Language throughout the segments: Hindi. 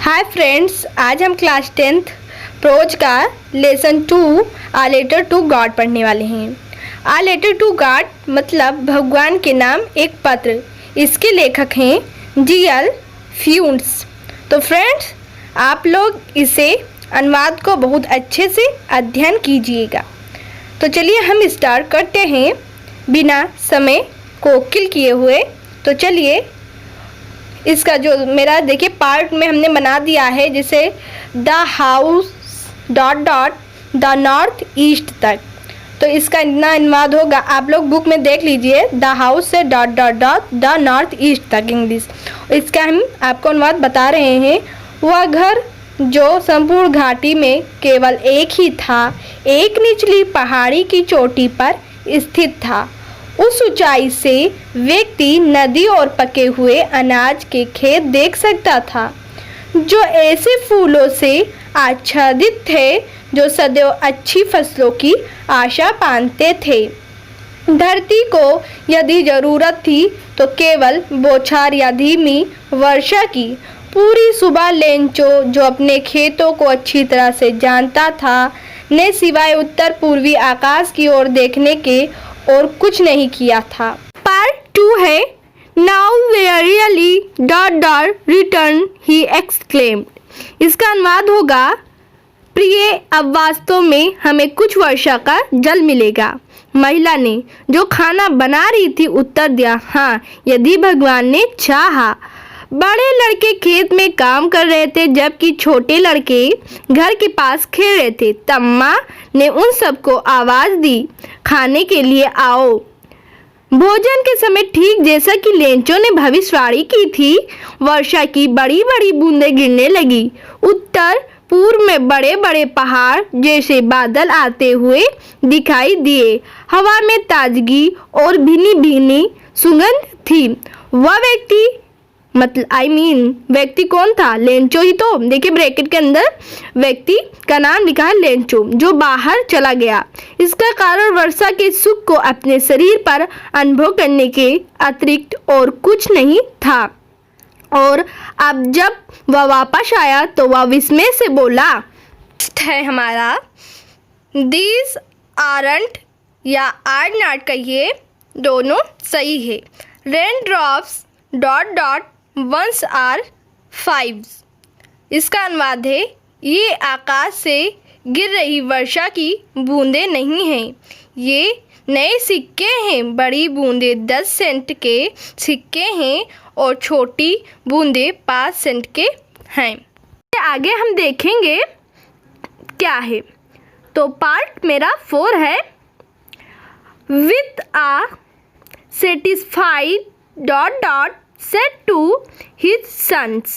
हाय फ्रेंड्स, आज हम क्लास 10th प्रोज का lesson 2 a letter to God पढ़ने वाले हैं। आ लेटर टू गॉड मतलब भगवान के नाम एक पत्र। इसके लेखक हैं जी.एल. फ्यून्स। तो फ्रेंड्स, आप लोग इसे अनुवाद को बहुत अच्छे से अध्ययन कीजिएगा। तो चलिए हम स्टार्ट करते हैं बिना समय को किल किए हुए। तो चलिए, इसका जो मेरा देखिए पार्ट में हमने बना दिया है, जैसे the house dot dot the north east तक। तो इसका इतना अनुवाद होगा, आप लोग बुक में देख लीजिए, द हाउस से dot dot dot the north east तक इंग्लिश। इसका हम आपको अनुवाद बता रहे हैं। वह घर जो संपूर्ण घाटी में केवल एक ही था, एक निचली पहाड़ी की चोटी पर स्थित था। उस ऊंचाई से व्यक्ति नदी और पके हुए अनाज के खेत देख सकता था, जो ऐसे फूलों से आच्छादित थे जो सदैव अच्छी फसलों की आशा बांधते थे। धरती को यदि जरूरत थी तो केवल बौछार या धीमी वर्षा की। पूरी सुबह लेंचो, जो अपने खेतों को अच्छी तरह से जानता था, ने सिवाय उत्तर पूर्वी आकाश की ओर देखने के और कुछ नहीं किया था। पार्ट 2 है now verily dot dot return he exclaimed. इसका अनुवाद होगा, प्रिय, अब वास्तव में हमें कुछ वर्षा का जल मिलेगा। महिला ने, जो खाना बना रही थी, उत्तर दिया, हाँ, यदि भगवान ने चाहा। बड़े लड़के खेत में काम कर रहे थे, जबकि छोटे लड़के घर के पास खेल रहे थे। तब माँ ने उन सबको आवाज़ दी, खाने के लिए आओ। भोजन के समय ठीक जैसा कि लेंचो ने भविष्यवाणी की थी, वर्षा की बड़ी बड़ी बूंदें गिरने लगी। उत्तर पूर्व में बड़े बड़े पहाड़ जैसे बादल आते हुए दिखाई दिए। हवा में ताजगी और भीनी भीनी सुगंध थी। वह व्यक्ति व्यक्ति कौन था? लेंचो ही तो। देखिए ब्रैकेट के अंदर व्यक्ति का नाम लिखा है लेंचो, जो बाहर चला गया। इसका कारण वर्षा के सुख को अपने शरीर पर अनुभव करने के अतिरिक्त और कुछ नहीं था। और अब जब वह वापस आया तो वह विस्मय से बोला, है हमारा दीज आरंट या आर नॉट कहिए, दोनों सही है। Rain drops dot dot ones are fives. इसका अनुवाद है, ये आकाश से गिर रही वर्षा की बूंदें नहीं हैं, ये नए सिक्के हैं। बड़ी बूंदें 10 सेंट के सिक्के हैं और छोटी बूंदें 5 सेंट के हैं। आगे हम देखेंगे क्या है। तो पार्ट मेरा 4 है, with a satisfied dot dot said to his sons।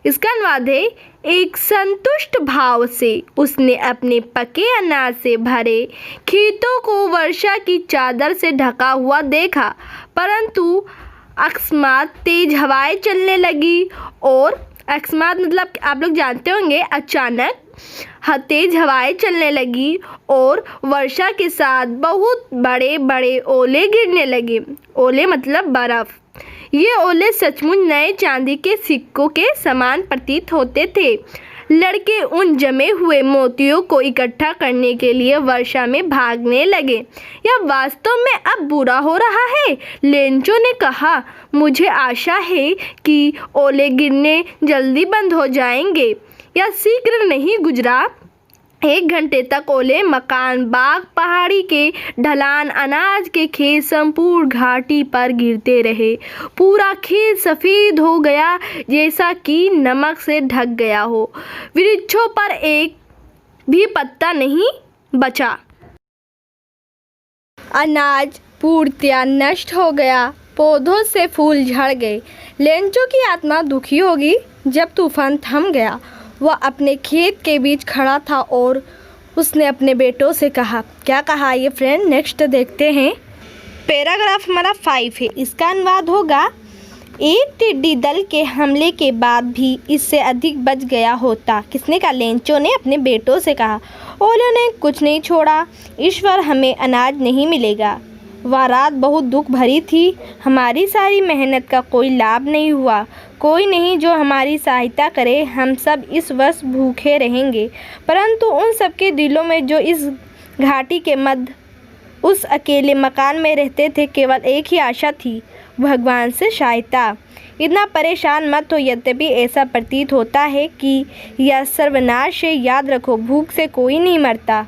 इसका अनुवाद है, एक संतुष्ट भाव से उसने अपने पके अनाज से भरे खेतों को वर्षा की चादर से ढका हुआ देखा, परंतु अकस्मात तेज हवाएं चलने लगी। और अकस्मात मतलब आप लोग जानते होंगे, अचानक तेज हवाएं चलने लगी और वर्षा के साथ बहुत बड़े बड़े ओले गिरने लगे। ओले मतलब बर्फ। ये ओले सचमुच नए चांदी के सिक्कों के समान प्रतीत होते थे। लड़के उन जमे हुए मोतियों को इकट्ठा करने के लिए वर्षा में भागने लगे। यह वास्तव में अब बुरा हो रहा है, लेंचो ने कहा। मुझे आशा है कि ओले गिरने जल्दी बंद हो जाएंगे। यह शीघ्र नहीं गुजरा। 1 घंटे तक ओले मकान, बाग, पहाड़ी के ढलान, अनाज के खेत, संपूर्ण घाटी पर गिरते रहे। पूरा खेत सफ़ेद हो गया, जैसा कि नमक से ढक गया हो। वृक्षों पर एक भी पत्ता नहीं बचा। अनाज पूर्णतया नष्ट हो गया, पौधों से फूल झड़ गए। लेंचो की आत्मा दुखी होगी जब तूफान थम गया। वह अपने खेत के बीच खड़ा था और उसने अपने बेटों से कहा, क्या कहा ये फ्रेंड? नेक्स्ट देखते हैं। पैराग्राफ हमारा 5 है। इसका अनुवाद होगा, एक टिड्डी दल के हमले के बाद भी इससे अधिक बच गया होता। किसने कहा? लेंचो ने अपने बेटों से कहा। ओलों ने कुछ नहीं छोड़ा, ईश्वर हमें अनाज नहीं मिलेगा। वह रात बहुत दुख भरी थी। हमारी सारी मेहनत का कोई लाभ नहीं हुआ। कोई नहीं जो हमारी सहायता करे। हम सब इस वर्ष भूखे रहेंगे। परंतु उन सबके दिलों में जो इस घाटी के मध्य उस अकेले मकान में रहते थे केवल एक ही आशा थी, भगवान से सहायता। इतना परेशान मत हो, यद्यपि ऐसा प्रतीत होता है कि यह सर्वनाश है। याद रखो, भूख से कोई नहीं मरता।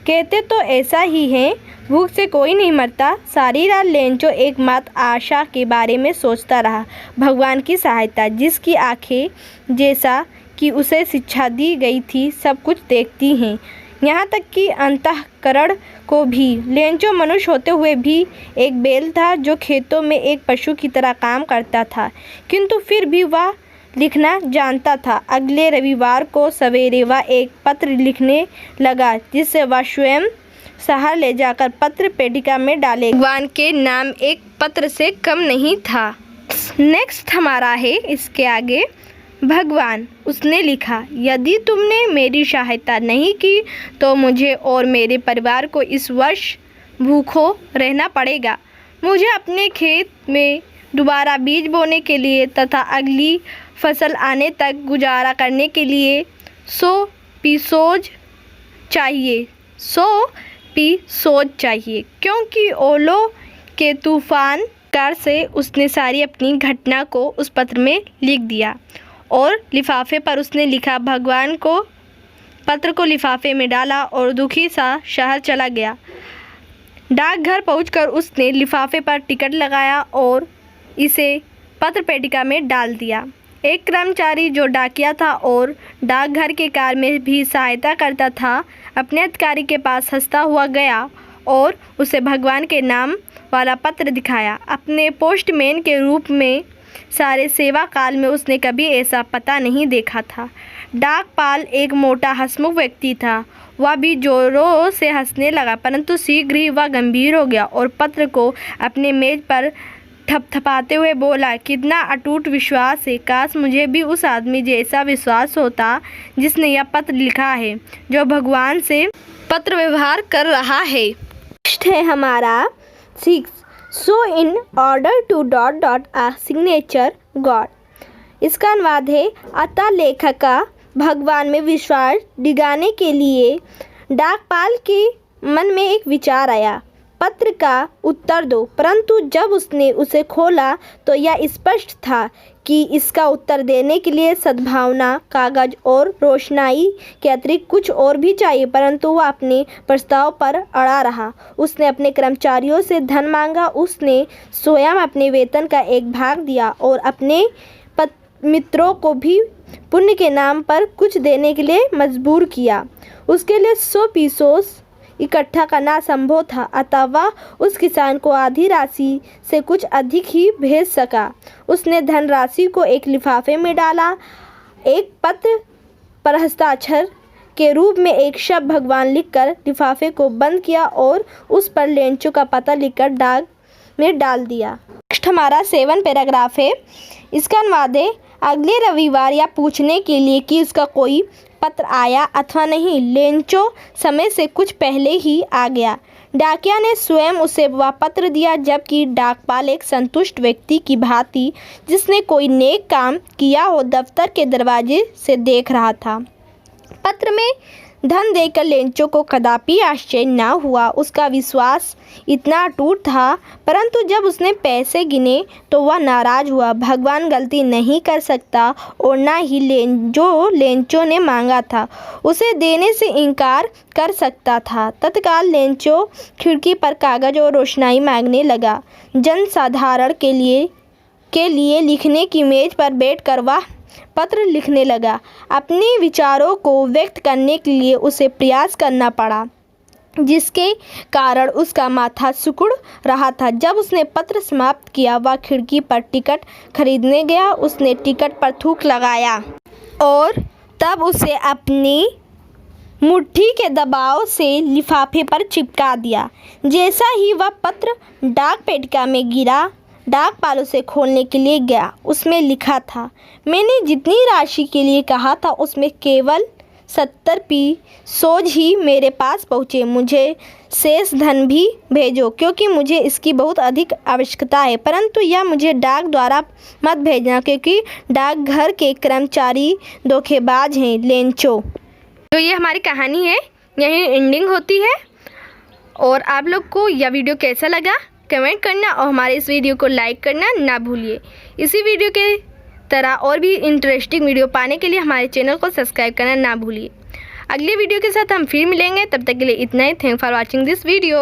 कहते तो ऐसा ही है, भूख से कोई नहीं मरता। सारी रात लेंचो एकमात्र आशा के बारे में सोचता रहा, भगवान की सहायता, जिसकी आंखें जैसा कि उसे शिक्षा दी गई थी सब कुछ देखती हैं, यहाँ तक कि अंतःकरण को भी। लेंचो मनुष्य होते हुए भी एक बैल था जो खेतों में एक पशु की तरह काम करता था, किंतु फिर भी वह लिखना जानता था। अगले रविवार को सवेरे वह एक पत्र लिखने लगा, जिसे वह स्वयं शहर ले जाकर पत्र पेटिका में डाले। भगवान के नाम एक पत्र से कम नहीं था। नेक्स्ट हमारा है इसके आगे, भगवान। उसने लिखा, यदि तुमने मेरी सहायता नहीं की तो मुझे और मेरे परिवार को इस वर्ष भूखों रहना पड़ेगा। मुझे अपने खेत में दोबारा बीज बोने के लिए तथा अगली फसल आने तक गुजारा करने के लिए 100 पीसोज चाहिए, क्योंकि ओलों के तूफान कार से उसने सारी अपनी घटना को उस पत्र में लिख दिया और लिफाफे पर उसने लिखा। भगवान को पत्र को लिफाफे में डाला और दुखी सा शहर चला गया। डाकघर पहुंचकर उसने लिफाफे पर टिकट लगाया और इसे पत्र पेटिका में डाल दिया। एक कर्मचारी जो डाकिया था और डाकघर के कार्य में भी सहायता करता था, अपने अधिकारी के पास हंसता हुआ गया और उसे भगवान के नाम वाला पत्र दिखाया। अपने पोस्टमैन के रूप में सारे सेवा काल में उसने कभी ऐसा पता नहीं देखा था। डाकपाल एक मोटा हंसमुख व्यक्ति था। वह भी जोरों से हंसने लगा, परंतु शीघ्र ही वह गंभीर हो गया और पत्र को अपने मेज पर थपथपाते हुए बोला, कितना अटूट विश्वास है। काश मुझे भी उस आदमी जैसा विश्वास होता जिसने यह पत्र लिखा है, जो भगवान से पत्र व्यवहार कर रहा है। नेक्स्ट है हमारा 6, so in order to a signature God। इसका अनुवाद है, अतः लेखक का भगवान में विश्वास दिलाने के लिए डाकपाल के मन में एक विचार आया, पत्र का उत्तर दो। परंतु जब उसने उसे खोला तो यह स्पष्ट था कि इसका उत्तर देने के लिए सद्भावना, कागज और रोशनाई के अतिरिक्त कुछ और भी चाहिए। परंतु वह अपने प्रस्ताव पर अड़ा रहा। उसने अपने कर्मचारियों से धन मांगा। उसने स्वयं अपने वेतन का एक भाग दिया और अपने मित्रों को भी पुण्य के नाम पर कुछ देने के लिए मजबूर किया। उसके लिए 100 पीसोस इकट्ठा करना संभव था, अतः वह उस किसान को आधी राशि से कुछ अधिक ही भेज सका। उसने धनराशि को एक लिफाफे में डाला, एक पत्र पर हस्ताक्षर के रूप में एक शब्द भगवान लिखकर लिफाफे को बंद किया और उस पर लेंचो का पता लिखकर डाक में डाल दिया। नेक्स्ट हमारा 7 पैराग्राफ है। इसका अनुवाद है, अगले रविवार यह पूछने के लिए कि उसका कोई पत्र आया अथवा नहीं, लेंचो समय से कुछ पहले ही आ गया। डाकिया ने स्वयं उसे वह पत्र दिया, जबकि डाकपाल एक संतुष्ट व्यक्ति की भांति जिसने कोई नेक काम किया हो दफ्तर के दरवाजे से देख रहा था। पत्र में धन देकर लेंचो को कदापि आश्चर्य न हुआ। उसका विश्वास इतना अटूट था, परंतु जब उसने पैसे गिने तो वह नाराज हुआ। भगवान गलती नहीं कर सकता और न ही लेंचो ने मांगा था उसे देने से इनकार कर सकता था। तत्काल लेंचो खिड़की पर कागज और रोशनाई मांगने लगा। जनसाधारण के लिए लिखने की मेज पर बैठकर वह पत्र लिखने लगा। अपने विचारों को व्यक्त करने के लिए उसे प्रयास करना पड़ा, जिसके कारण उसका माथा सिकुड़ रहा था। जब उसने पत्र समाप्त किया, वह खिड़की पर टिकट खरीदने गया। उसने टिकट पर थूक लगाया और तब उसे अपनी मुट्ठी के दबाव से लिफाफे पर चिपका दिया। जैसा ही वह पत्र डाक पेटिका में गिरा, डाकपाल उसे खोलने के लिए गया। उसमें लिखा था, मैंने जितनी राशि के लिए कहा था उसमें केवल 70p सोज ही मेरे पास पहुँचे। मुझे शेष धन भी भेजो क्योंकि मुझे इसकी बहुत अधिक आवश्यकता है, परंतु यह मुझे डाक द्वारा मत भेजना क्योंकि डाकघर के कर्मचारी धोखेबाज हैं। लेंचो। तो ये हमारी कहानी है, यही एंडिंग होती है। और आप लोग को यह वीडियो कैसा लगा कमेंट करना और हमारे इस वीडियो को लाइक करना ना भूलिए। इसी वीडियो के तरह और भी इंटरेस्टिंग वीडियो पाने के लिए हमारे चैनल को सब्सक्राइब करना ना भूलिए। अगले वीडियो के साथ हम फिर मिलेंगे, तब तक के लिए इतना ही। Thank for watching this video.